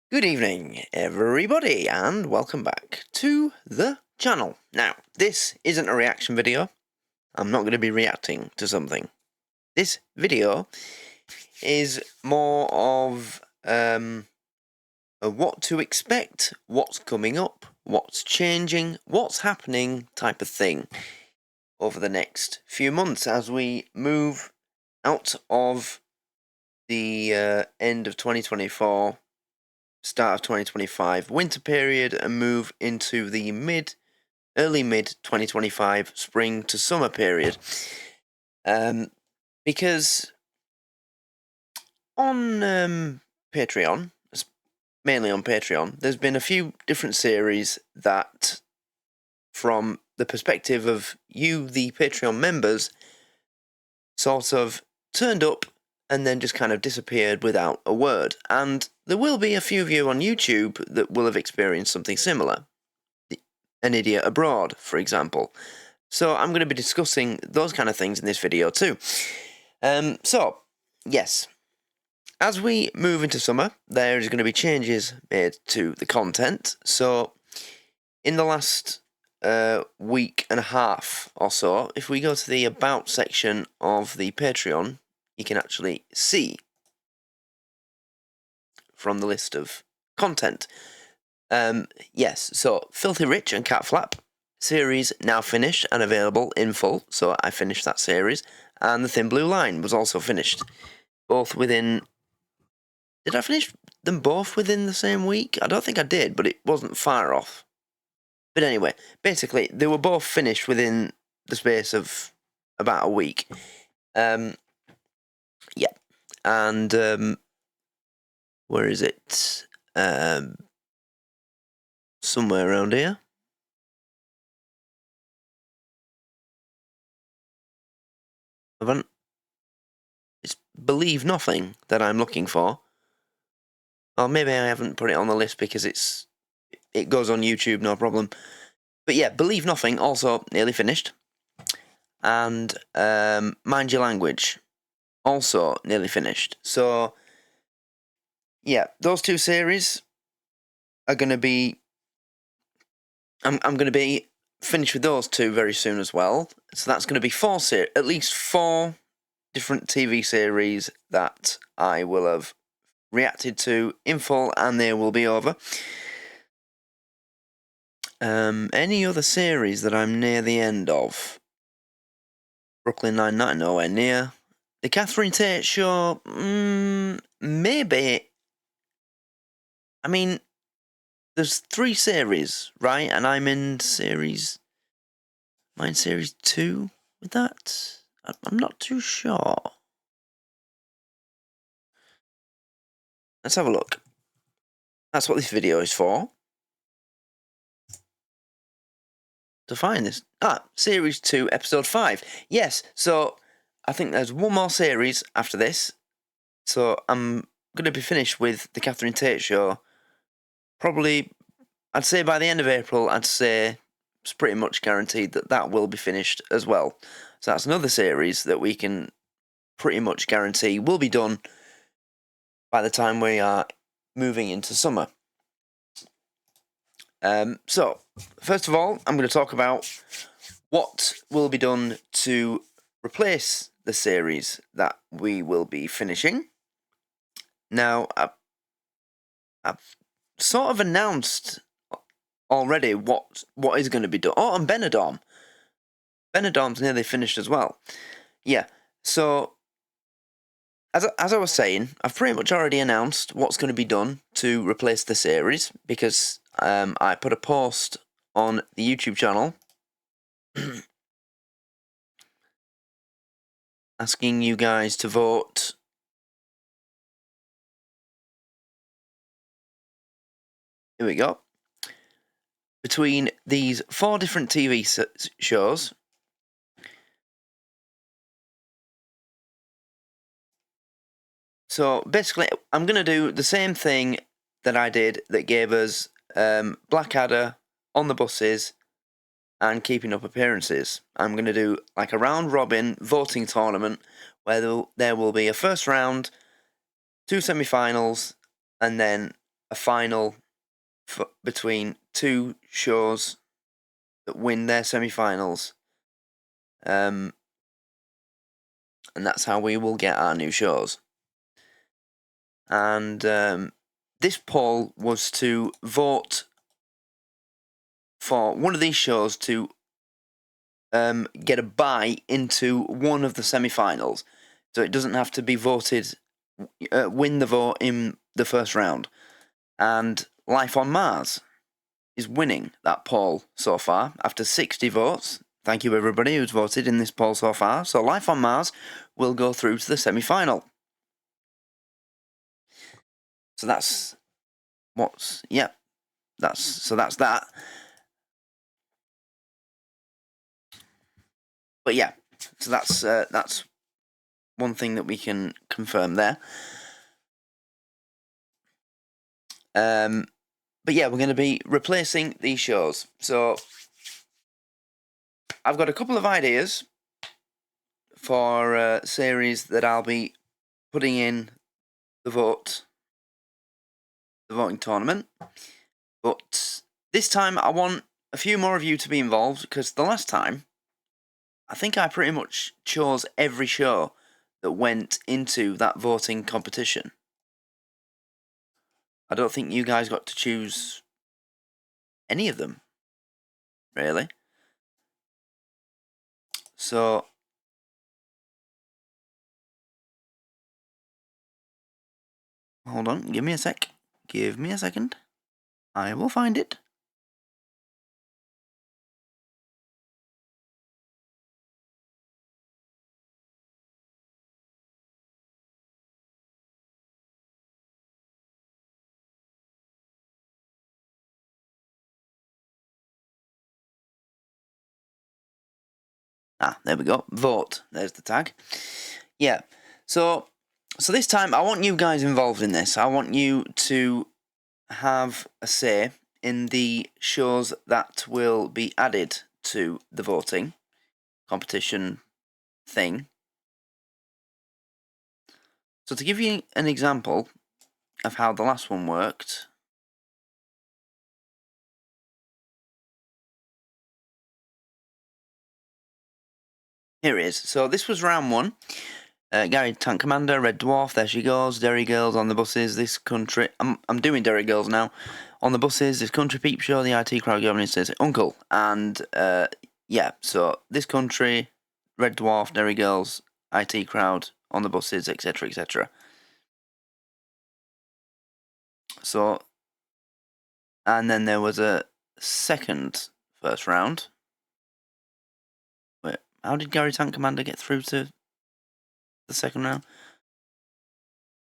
Good evening, everybody, and welcome back to the channel. Now, this isn't a reaction video. I'm not going to be reacting to something. This video is more of a what to expect, what's coming up, what's changing, what's happening type of thing over the next few months as we move out of the end of 2024, start of 2025 winter period and move into the early mid 2025 spring to summer period. Because on Patreon, mainly on Patreon, there's been a few different series that, from the perspective of you, the Patreon members, sort of turned up and then just kind of disappeared without a word. And there will be a few of you on YouTube that will have experienced something similar. An Idiot Abroad, for example. So I'm going to be discussing those kind of things in this video too. So, yes. As we move into summer, there is going to be changes made to the content. So, in the last week and a half or so, if we go to the About section of the Patreon, you can actually see from the list of content. Yes, so Filthy Rich and Cat Flap series now finished and available in full, so I finished that series, and The Thin Blue Line was also finished, both within... Did I finish them both within the same week? I don't think I did, but it wasn't far off. But anyway, basically, they were both finished within the space of about a week. Yeah, and where is it? Somewhere around here. It's Believe Nothing that I'm looking for. Or maybe I haven't put it on the list because it goes on YouTube, no problem. But yeah, Believe Nothing, also nearly finished. And Mind Your Language, also nearly finished. So, yeah, those two series are going to be... I'm going to be finished with those two very soon as well. So that's going to be at least four different TV series that I will have reacted to in full, and they will be over. Any other series that I'm near the end of? Brooklyn Nine-Nine, nowhere near. The Catherine Tate Show, maybe. I mean, there's 3 series, right? And I'm in series... Am I in series 2 with that? I'm not too sure. Let's have a look. That's what this video is for. To find this. Series 2, episode 5. Yes, so I think there's one more series after this. So I'm going to be finished with the Catherine Tate Show. Probably, I'd say by the end of April, I'd say it's pretty much guaranteed that that will be finished as well. So that's another series that we can pretty much guarantee will be done by the time we are moving into summer. So, first of all, I'm going to talk about what will be done to replace the series that we will be finishing. Now, I've sort of announced already what is going to be done. Oh, and Benidorm. Benidorm's nearly finished as well. Yeah, so as I was saying, I've pretty much already announced what's going to be done to replace the series, because I put a post on the YouTube channel asking you guys to vote here we go, between these 4 different TV shows. So basically, I'm going to do the same thing that I did that gave us Blackadder, On the Buses, and Keeping Up Appearances. I'm going to do like a round-robin voting tournament where there will be a first round, 2 semi-finals, and then a final between two shows that win their semi-finals. And that's how we will get our new shows. And this poll was to vote for one of these shows to get a bye into one of the semi-finals. So it doesn't have to be voted, win the vote in the first round. And Life on Mars is winning that poll so far after 60 votes. Thank you everybody who's voted in this poll so far. So Life on Mars will go through to the semi-final. So that's that's that. But yeah, so that's one thing that we can confirm there. But yeah, we're going to be replacing these shows. So I've got a couple of ideas for a series that I'll be putting in the voting tournament. But this time I want a few more of you to be involved, because the last time I think I pretty much chose every show that went into that voting competition. I don't think you guys got to choose any of them, really. So hold on, give me a sec. Give me a second. I will find it. There we go. Vote. There's the tag. Yeah. So this time I want you guys involved in this. I want you to have a say in the shows that will be added to the voting competition thing. So to give you an example of how the last one worked, here it is. So this was round one. Gary Tank Commander, Red Dwarf, there she goes. Derry Girls on the buses. This country. I'm doing Derry Girls now. On the buses. This country peep show. The IT crowd governing says Uncle. And yeah. So this country, Red Dwarf, Derry Girls, IT crowd on the buses, etc., etc. So, and then there was a second first round. Wait, how did Gary Tank Commander get through to the second round?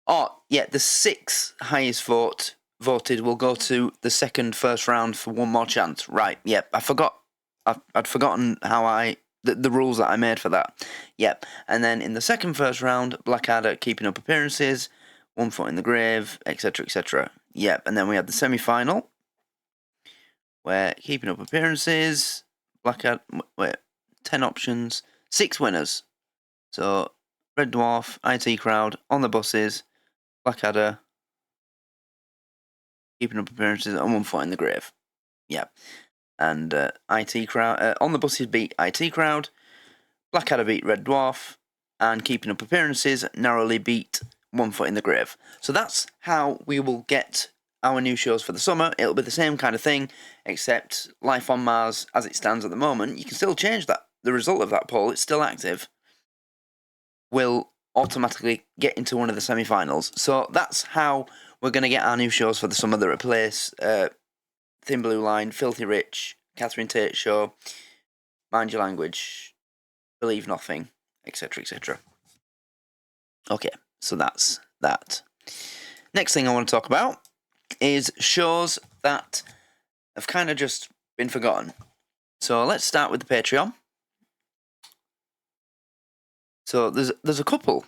Oh, yeah, the 6 highest voted will go to the first round for one more chance. Right, yep, I forgot. I'd forgotten how the rules that I made for that. Yep, and then in the first round, Blackadder keeping up appearances, 1 foot in the grave, etc., etc. Yep, and then we had the semi-final, where keeping up appearances, Blackadder, 10 options, 6 winners. So, Red Dwarf, IT crowd, on the buses, Blackadder, keeping up appearances, and 1 foot in the grave. Yeah. And IT crowd, on the buses beat IT crowd, Blackadder beat Red Dwarf, and keeping up appearances narrowly beat 1 foot in the grave. So that's how we will get our new shows for the summer. It'll be the same kind of thing, except Life on Mars, as it stands at the moment, you can still change that. The result of that poll, it's still active, will automatically get into one of the semi-finals. So that's how we're going to get our new shows for the summer that replace Thin Blue Line, Filthy Rich, Catherine Tate Show, Mind Your Language, Believe Nothing, etc., etc. Okay, so that's that. Next thing I want to talk about is shows that have kind of just been forgotten. So let's start with the Patreon. So there's a couple,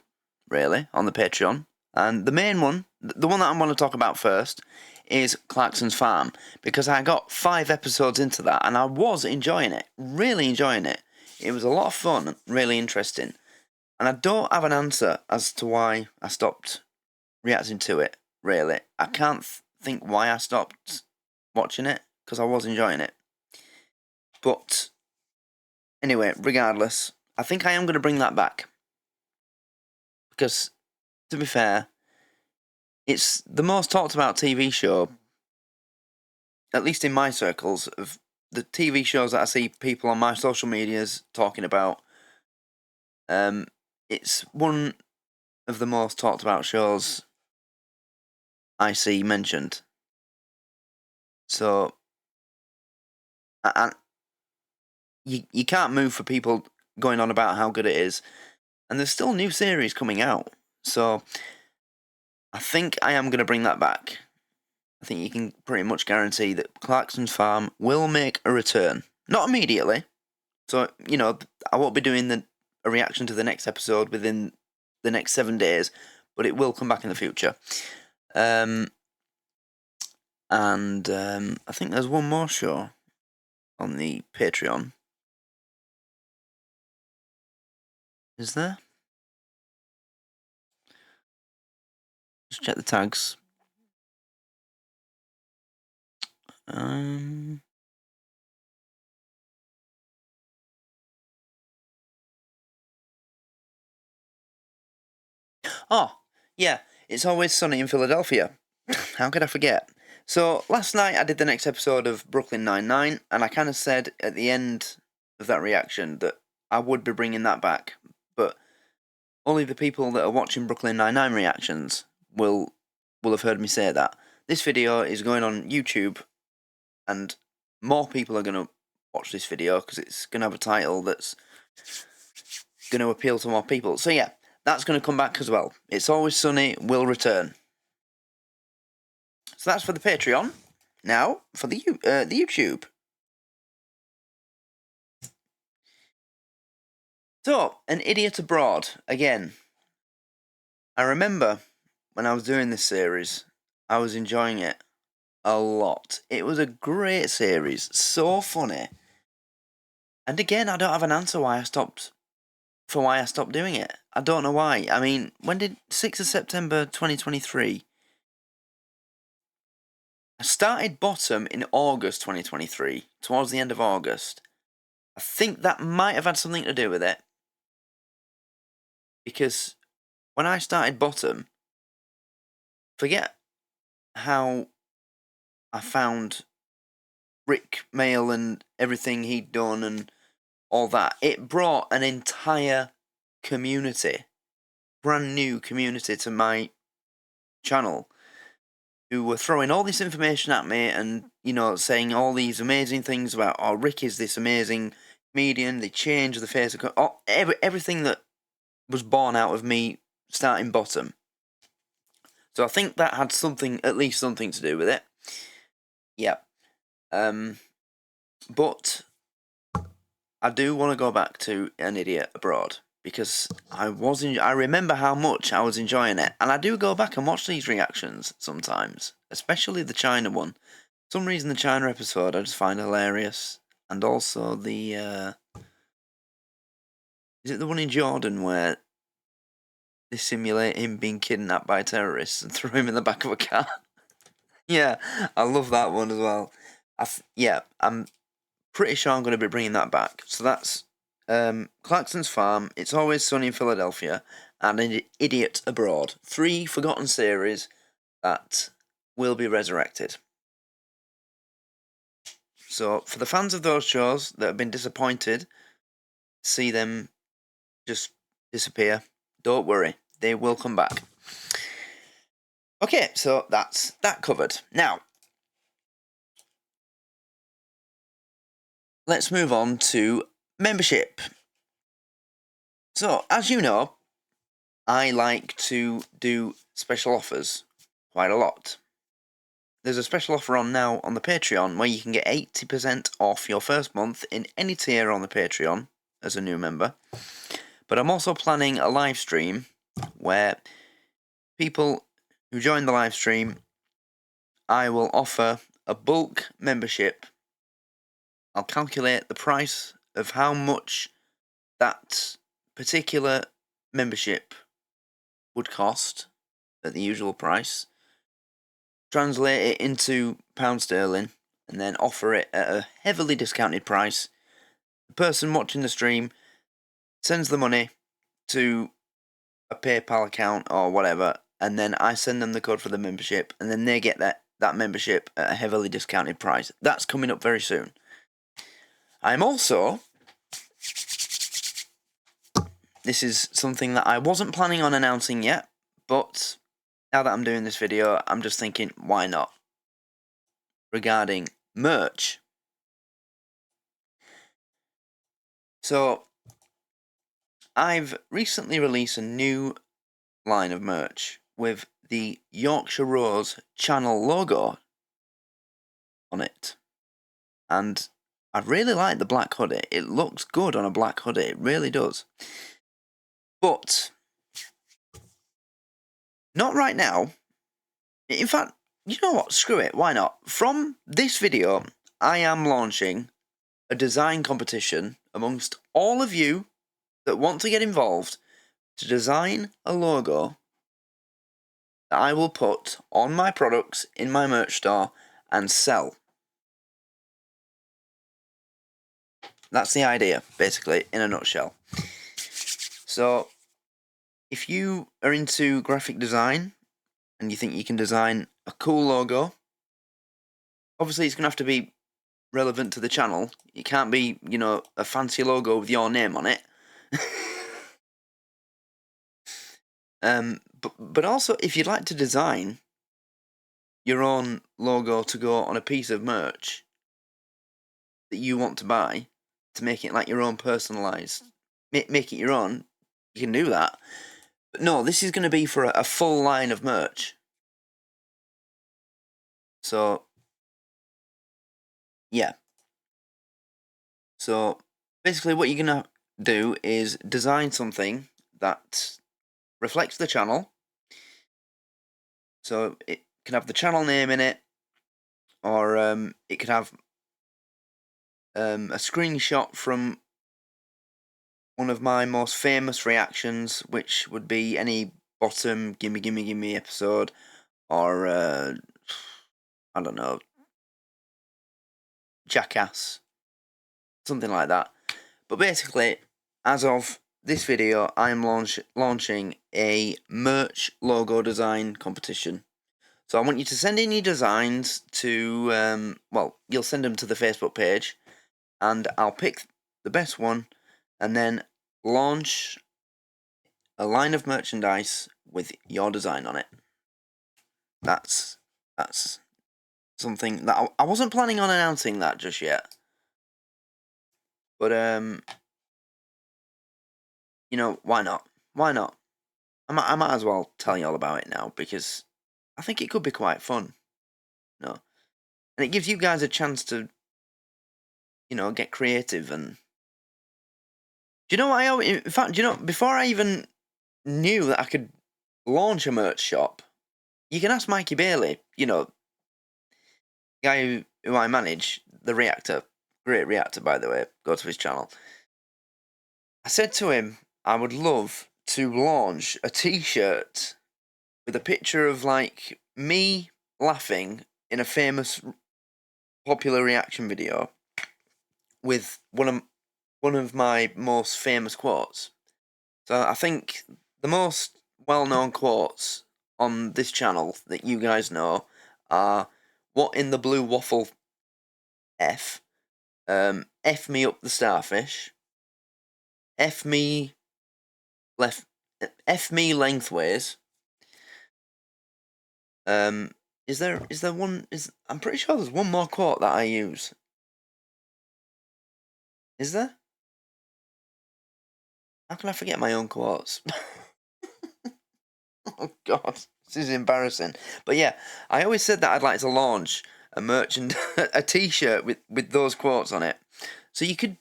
really, on the Patreon. And the main one, the one that I'm going to talk about first, is Clarkson's Farm. Because I got 5 episodes into that, and I was enjoying it. Really enjoying it. It was a lot of fun, really interesting. And I don't have an answer as to why I stopped reacting to it, really. I can't think why I stopped watching it, because I was enjoying it. But anyway, regardless, I think I am going to bring that back. Because, to be fair, it's the most talked about TV show, at least in my circles, of the TV shows that I see people on my social medias talking about. It's one of the most talked about shows I see mentioned. So, you can't move for people going on about how good it is. And there's still new series coming out. So, I think I am going to bring that back. I think you can pretty much guarantee that Clarkson's Farm will make a return. Not immediately. So, I won't be doing a reaction to the next episode within the next 7 days, but it will come back in the future. I think there's one more show on the Patreon. Is there? Just check the tags. Oh, yeah, It's Always Sunny in Philadelphia. How could I forget? So, last night I did the next episode of Brooklyn Nine-Nine, and I kind of said at the end of that reaction that I would be bringing that back, but only the people that are watching Brooklyn Nine-Nine reactions will have heard me say that. This video is going on YouTube, and more people are going to watch this video because it's going to have a title that's going to appeal to more people. So yeah, that's going to come back as well. It's Always Sunny will return. So that's for the Patreon. Now for the YouTube. So, An Idiot Abroad again. I remember when I was doing this series, I was enjoying it a lot. It was a great series, so funny. And again, I don't have an answer why I stopped doing it. I don't know why. I mean, when did 6th of September 2023? I started Bottom in August 2023, towards the end of August. I think that might have had something to do with it. Because when I started Bottom, forget how I found Rick Mail and everything he'd done and all that. It brought an entire community, brand new community to my channel, who were throwing all this information at me and, saying all these amazing things about, oh, Rick is this amazing comedian, they changed the face of... everything that was born out of me starting Bottom. So I think that had at least something to do with it. Yeah. But I do want to go back to An Idiot Abroad, because I remember how much I was enjoying it, and I do go back and watch these reactions sometimes, especially the China one. For some reason, the China episode I just find hilarious, and also the is it the one in Jordan where they simulate him being kidnapped by terrorists and throw him in the back of a car? Yeah, I love that one as well. I'm pretty sure I'm going to be bringing that back. So that's Clarkson's Farm, It's Always Sunny in Philadelphia, and An Idiot Abroad. 3 forgotten series that will be resurrected. So, for the fans of those shows that have been disappointed, see them just disappear, don't worry, they will come back. Okay, so that's that covered. Now, let's move on to membership. So, as you know, I like to do special offers quite a lot. There's a special offer on now on the Patreon where you can get 80% off your first month in any tier on the Patreon as a new member. But I'm also planning a live stream where people who join the live stream, I will offer a bulk membership. I'll calculate the price of how much that particular membership would cost at the usual price. translate it into pound sterling, and then offer it at a heavily discounted price. The person watching the stream sends the money to a PayPal account or whatever, and then I send them the code for the membership, and then they get that membership at a heavily discounted price. That's coming up very soon. I'm also... This is something that I wasn't planning on announcing yet, but now that I'm doing this video, I'm just thinking, why not? Regarding merch. So, I've recently released a new line of merch with the Yorkshire Rose channel logo on it. And I really like the black hoodie. It looks good on a black hoodie, it really does. But, not right now. In fact, you know what, screw it, why not? From this video, I am launching a design competition amongst all of you that want to get involved to design a logo that I will put on my products in my merch store and sell. That's the idea, basically, in a nutshell. So, if you are into graphic design and you think you can design a cool logo, obviously it's going to have to be relevant to the channel. It can't be, you know, a fancy logo with your name on it. But also, if you'd like to design your own logo to go on a piece of merch that you want to buy, to make it like your own personalised, make it your own, you can do that. But no, this is going to be for a full line of merch. So, yeah. So, basically what you're going to do is design something that reflects the channel. So, it can have the channel name in it, or it could have a screenshot from one of my most famous reactions, which would be any bottom gimme episode, or I don't know, Jackass, something like that. But basically, as of this video, I'm launching a merch logo design competition. So I want you to send in your designs to, well, you'll send them to the Facebook page, and I'll pick the best one, and then launch a line of merchandise with your design on it. That's something that I wasn't planning on announcing that just yet. But, you know, why not? Why not? I might as well tell you all about it now, because I think it could be quite fun. You know? And it gives you guys a chance to, you know, get creative. And do you know what in fact, do you know, before I even knew that I could launch a merch shop, you can ask Mikey Bailey, you know, the guy who I manage, the Reactor, great Reactor, by the way, go to his channel. I said to him, I would love to launch a t-shirt with a picture of, like, me laughing in a famous popular reaction video with one of my most famous quotes. So I think the most well-known quotes on this channel that you guys know are, "What in the blue waffle F? F me up the starfish. F me left. F me lengthways." Is there one? I'm pretty sure there's one more quote that I use. Is there? How can I forget my own quotes? Oh God, this is embarrassing. But yeah, I always said that I'd like to launch a T-shirt with those quotes on it. So you could,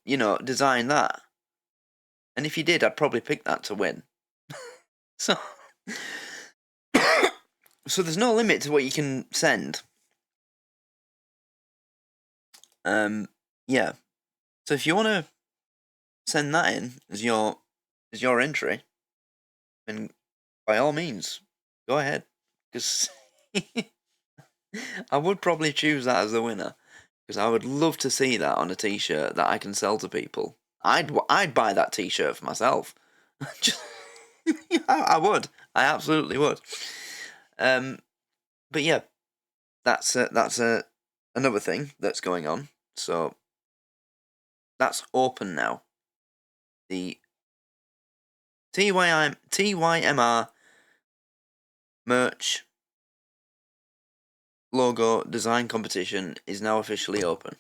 you know, design that. And if you did, I'd probably pick that to win. So, so there's no limit to what you can send. Yeah. So if you want to send that in as your entry, then by all means, go ahead. Because I would probably choose that as the winner, because I would love to see that on a T-shirt that I can sell to people. I'd buy that T-shirt for myself. I would. I absolutely would. But yeah, that's another thing that's going on. So that's open now. The TYMR merch logo design competition is now officially open.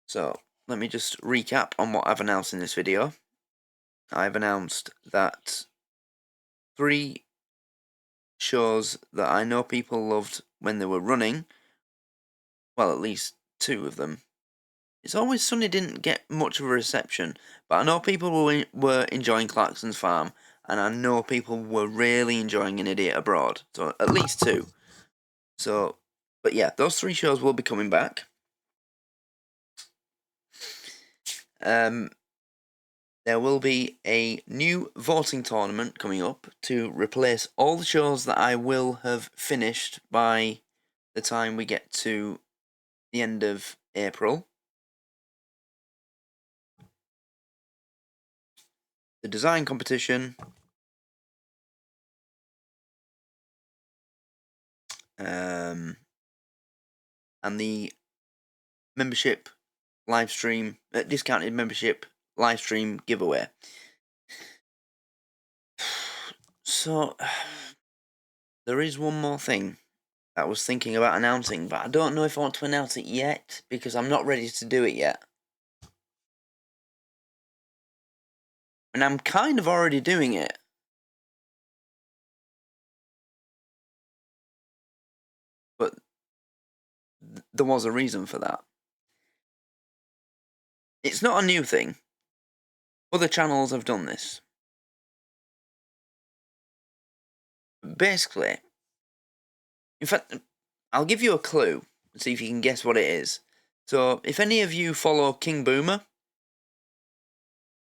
So let me just recap on what I've announced in this video. I've announced that 3 shows that I know people loved when they were running, well, at least 2 of them. It's Always Sunny didn't get much of a reception, but I know people were enjoying Clarkson's Farm, and I know people were really enjoying An Idiot Abroad, so at least 2. So, but yeah, those 3 shows will be coming back. There will be a new voting tournament coming up to replace all the shows that I will have finished by the time we get to the end of April. The design competition, and the membership live stream, discounted membership live stream giveaway. So, there is one more thing I was thinking about announcing, but I don't know if I want to announce it yet, because I'm not ready to do it yet. And I'm kind of already doing it. But there was a reason for that. It's not a new thing. Other channels have done this. Basically, in fact, I'll give you a clue and see if you can guess what it is. So, if any of you follow King Boomer,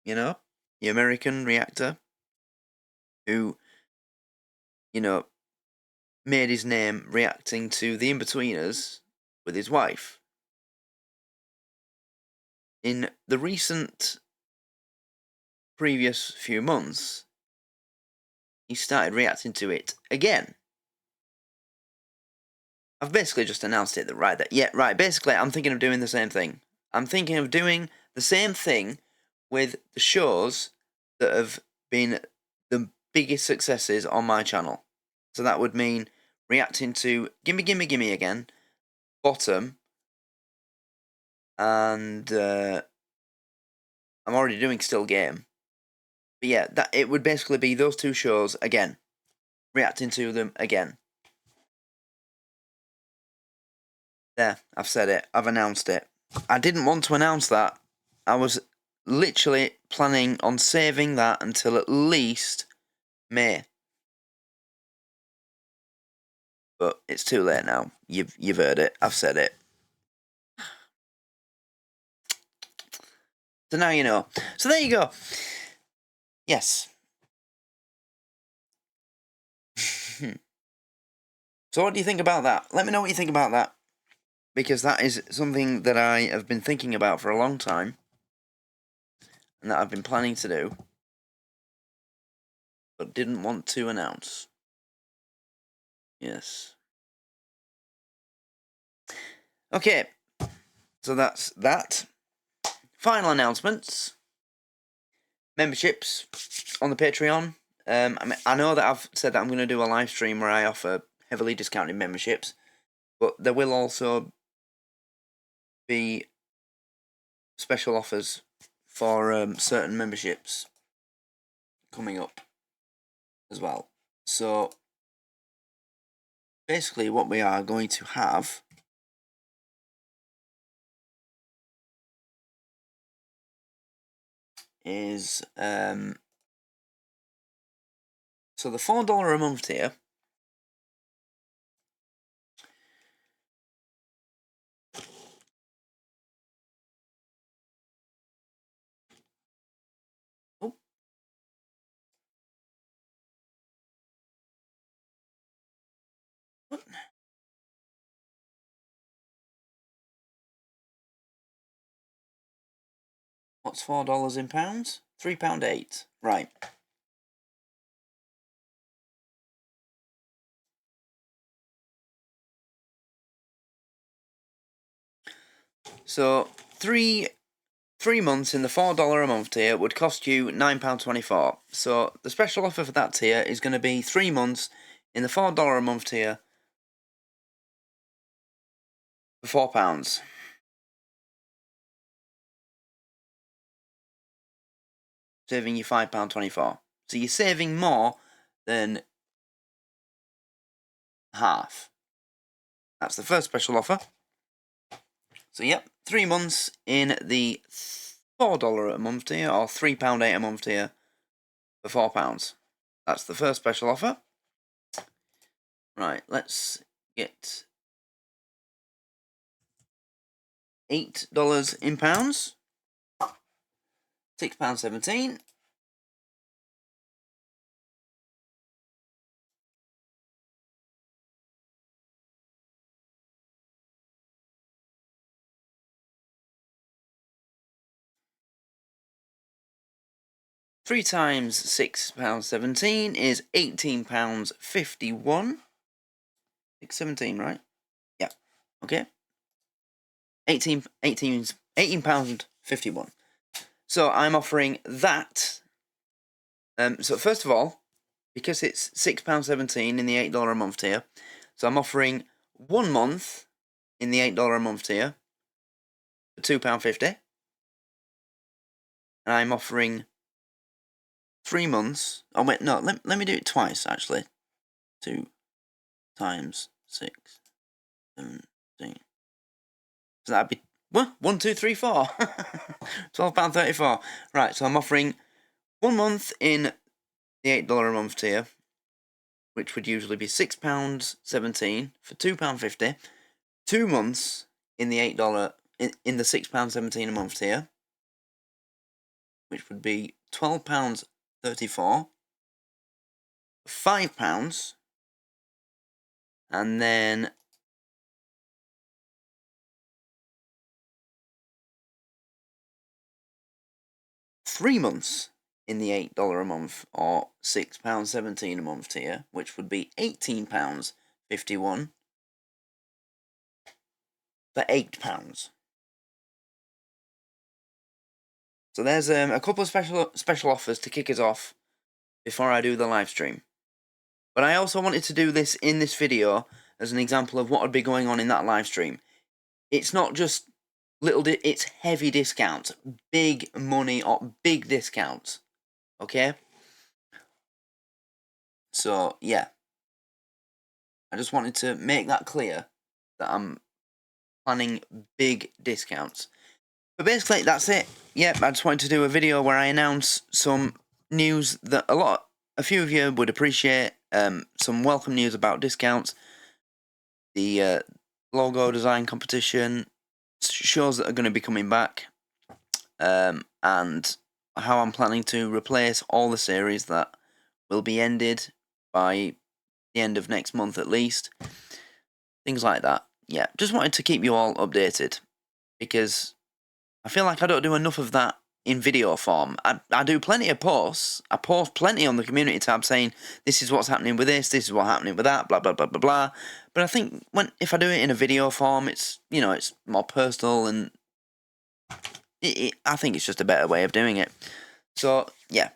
you know, the American reactor, who, you know, made his name reacting to The Inbetweeners with his wife. In the recent previous few months, he started reacting to it again. I've basically just announced it basically I'm thinking of doing the same thing. I'm thinking of doing the same thing with the shows that have been the biggest successes on my channel. So that would mean reacting to Gimme Gimme Gimme again, Bottom, and I'm already doing Still Game. But yeah, it would basically be those 2 shows again, reacting to them again. There, I've said it. I've announced it. I didn't want to announce that. I was literally planning on saving that until at least May. But it's too late now. You've heard it. I've said it. So now you know. So there you go. Yes. So what do you think about that? Let me know what you think about that. Because that is something that I have been thinking about for a long time. And that I've been planning to do. But didn't want to announce. Yes. Okay. So that's that. Final announcements. Memberships on the Patreon. I know that I've said that I'm going to do a live stream where I offer heavily discounted memberships, but there will also be special offers for certain memberships coming up as well. So basically what we are going to have is so the $4 a month tier What? What's $4 in pounds? £3.8. Right. So 3 months in the $4 a month tier would cost you £9.24. So the special offer for that tier is going to be 3 months in the $4 a month tier for £4. Saving you £5.24. So you're saving more than half. That's the first special offer. So yep, 3 months in the $4 a month tier or £3.8 a month tier for £4. That's the first special offer. Right, let's get $8 in pounds. £6.17. Three times £6.17 is £18.51. £6.17, right? Yeah. Okay. £18.51. So I'm offering that. So first of all, because it's £6.17 in the $8 a month tier, so I'm offering 1 month in the $8 a month tier for £2.50. And I'm offering 3 months. Oh wait, no, let me do it twice actually. 2 times 6, 17. So that'd be what? 1, 2, 3, 4. £12.34. Right, so I'm offering 1 month in the $8 a month tier, which would usually be £6.17 for £2.50. 2 months in the $8 in the £6.17 a month tier, which would be £12.34. £5, and then $3 months in the $8 a month or £6.17 a month tier, which would be £18.51 for £8. So there's a couple of special offers to kick us off before I do the live stream. But I also wanted to do this in this video as an example of what would be going on in that live stream. It's not just it's heavy discounts, big money or big discounts. Okay? So, yeah. I just wanted to make that clear that I'm planning big discounts. But basically, that's it. Yep, I just wanted to do a video where I announce some news that a few of you would appreciate. Some welcome news about discounts. The logo design competition, shows that are going to be coming back, and how I'm planning to replace all the series that will be ended by the end of next month at least. Things like that. Yeah, just wanted to keep you all updated, because I feel like I don't do enough of that in video form. I do plenty of posts. I post plenty on the community tab saying this is what's happening with this is what's happening with that, blah blah blah blah blah. But I think if I do it in a video form, it's it's more personal, and I think it's just a better way of doing it. So yeah,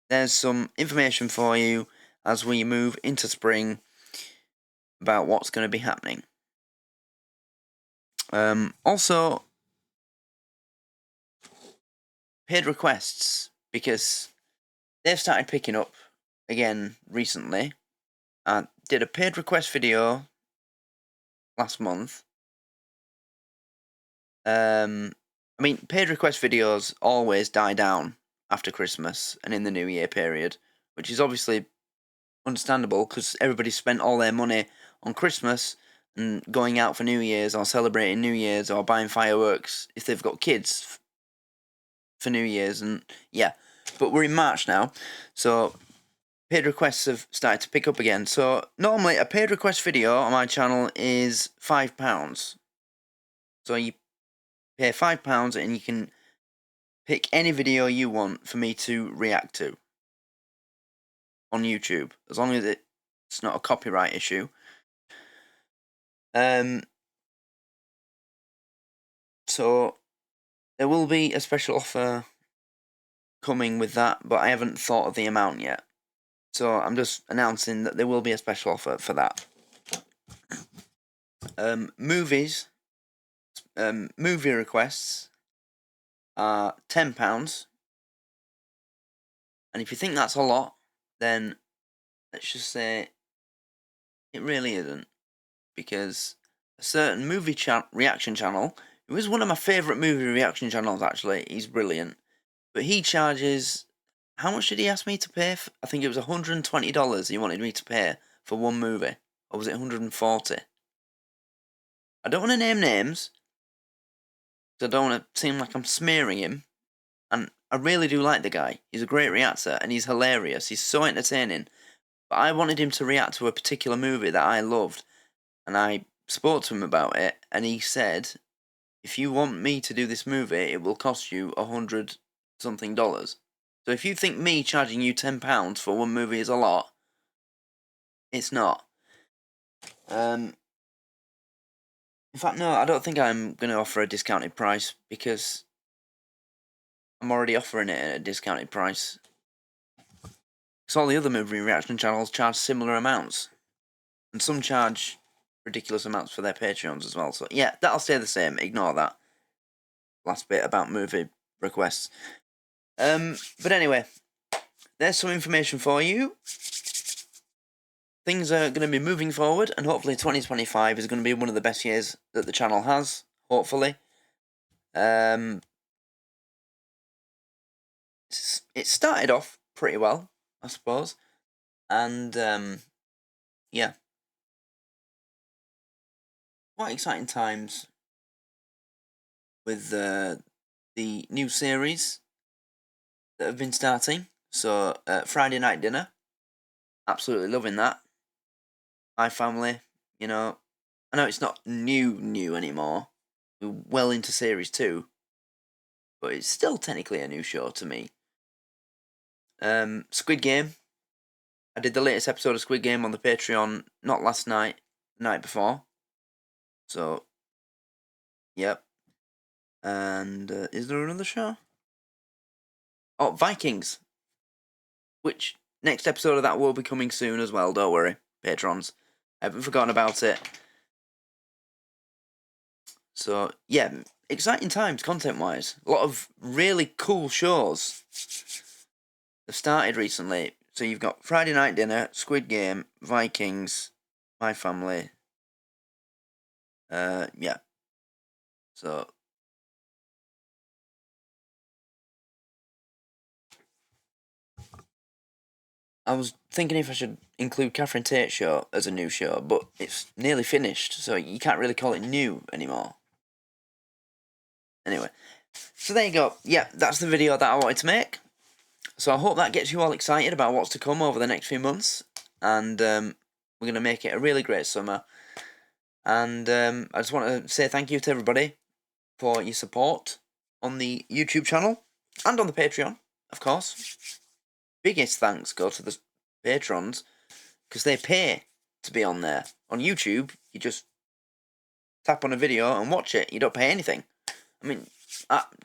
there's some information for you as we move into spring about what's going to be happening. Also, paid requests, because they've started picking up again recently. I did a paid request video last month. I mean, paid request videos always die down after Christmas and in the New Year period, which is obviously understandable because everybody spent all their money on Christmas and going out for New Year's or celebrating New Year's or buying fireworks if they've got kids for New Year's, and yeah. But we're in March now, so paid requests have started to pick up again. So normally a paid request video on my channel is £5. So you pay £5 and you can pick any video you want for me to react to on YouTube, as long as it's not a copyright issue. So there will be a special offer coming with that, but I haven't thought of the amount yet. So I'm just announcing that there will be a special offer for that. Movie requests are £10. And if you think that's a lot, then let's just say it really isn't. Because a certain movie reaction channel, who is one of my favourite movie reaction channels actually, he's brilliant. But he charges, how much did he ask me to pay? I think it was $120 he wanted me to pay for one movie. Or was it $140? I don't want to name names, because I don't want to seem like I'm smearing him. And I really do like the guy. He's a great reactor, and he's hilarious. He's so entertaining. But I wanted him to react to a particular movie that I loved, and I spoke to him about it, and he said, if you want me to do this movie, it will cost you $100-something. So if you think me charging you £10 for one movie is a lot, it's not. In fact, no, I don't think I'm going to offer a discounted price, because I'm already offering it at a discounted price. Because all the other movie reaction channels charge similar amounts. And some charge ridiculous amounts for their Patreons as well. So yeah, that'll stay the same. Ignore that last bit about movie requests. But anyway, there's some information for you. Things are going to be moving forward, and hopefully 2025 is going to be one of the best years that the channel has, hopefully. It started off pretty well, I suppose. And, yeah. Quite exciting times with the new series that have been starting. So, Friday Night Dinner. Absolutely loving that. My Family, you know. I know it's not new anymore. We're well into series 2. But it's still technically a new show to me. Squid Game. I did the latest episode of Squid Game on the Patreon, not last night, the night before. So, yep. And is there another show? Oh, Vikings. Which, next episode of that will be coming soon as well, don't worry, patrons. I haven't forgotten about it. So, yeah, exciting times content-wise. A lot of really cool shows have started recently. So you've got Friday Night Dinner, Squid Game, Vikings, My Family. Yeah. So, I was thinking if I should include Catherine Tate's show as a new show, but it's nearly finished, so you can't really call it new anymore. Anyway, so there you go. Yeah, that's the video that I wanted to make. So I hope that gets you all excited about what's to come over the next few months. And we're going to make it a really great summer. And I just want to say thank you to everybody for your support on the YouTube channel and on the Patreon, of course. Biggest thanks go to the patrons, because they pay to be on there. On YouTube, you just tap on a video and watch it. You don't pay anything. I mean,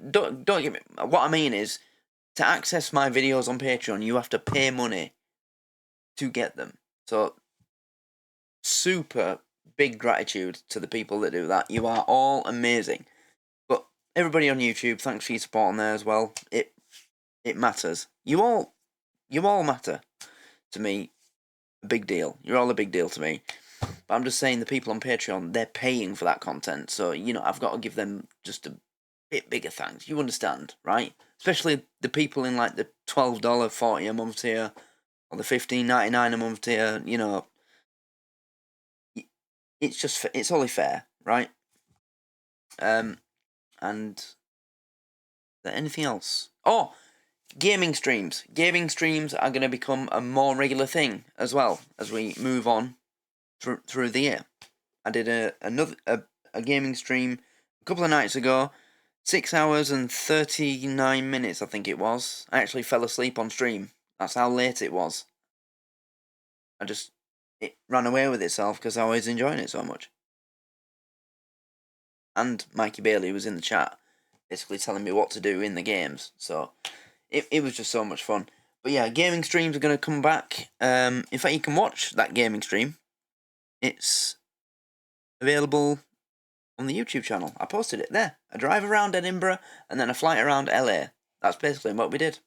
don't get me. What I mean is, to access my videos on Patreon, you have to pay money to get them. So, super big gratitude to the people that do that. You are all amazing. But everybody on YouTube, thanks for your support on there as well. It matters. You all matter to me. A big deal. You're all a big deal to me. But I'm just saying, the people on Patreon, they're paying for that content. So, you know, I've got to give them just a bit bigger thanks. You understand, right? Especially the people in like the $12.40 a month tier, or the $15.99 a month tier. You know, it's only fair, right? And anything else? Oh, gaming streams. Gaming streams are going to become a more regular thing as well as we move on through the year. I did a gaming stream a couple of nights ago, 6 hours and 39 minutes, I think it was. I actually fell asleep on stream. That's how late it was. It ran away with itself because I was enjoying it so much. And Mikey Bailey was in the chat, basically telling me what to do in the games. So it was just so much fun. But yeah, gaming streams are going to come back. In fact, you can watch that gaming stream. It's available on the YouTube channel. I posted it there. A drive around Edinburgh and then a flight around LA. That's basically what we did.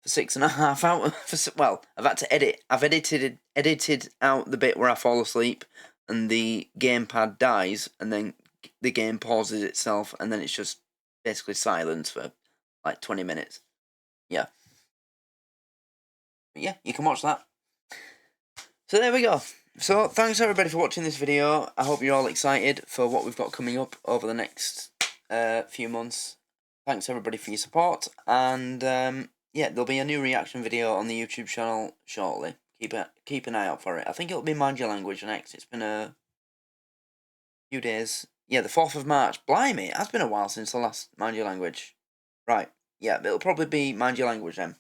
For 6.5 hours. Well, I've had to edit. I've edited out the bit where I fall asleep and the gamepad dies, and then the game pauses itself, and then it's just basically silence for like 20 minutes. Yeah. But yeah, you can watch that. So there we go. So thanks everybody for watching this video. I hope you're all excited for what we've got coming up over the next few months. Thanks everybody for your support, and yeah, there'll be a new reaction video on the YouTube channel shortly. Keep an eye out for it. I think it'll be Mind Your Language next. It's been a few days. Yeah, the 4th of March. Blimey, it has been a while since the last Mind Your Language. Right, yeah, it'll probably be Mind Your Language then.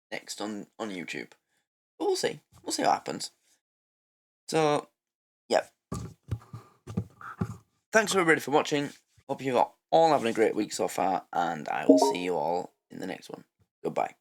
Next on YouTube. But we'll see. We'll see what happens. So, yeah. Thanks everybody for watching. Hope you're all having a great week so far, and I will see you all in the next one. Goodbye.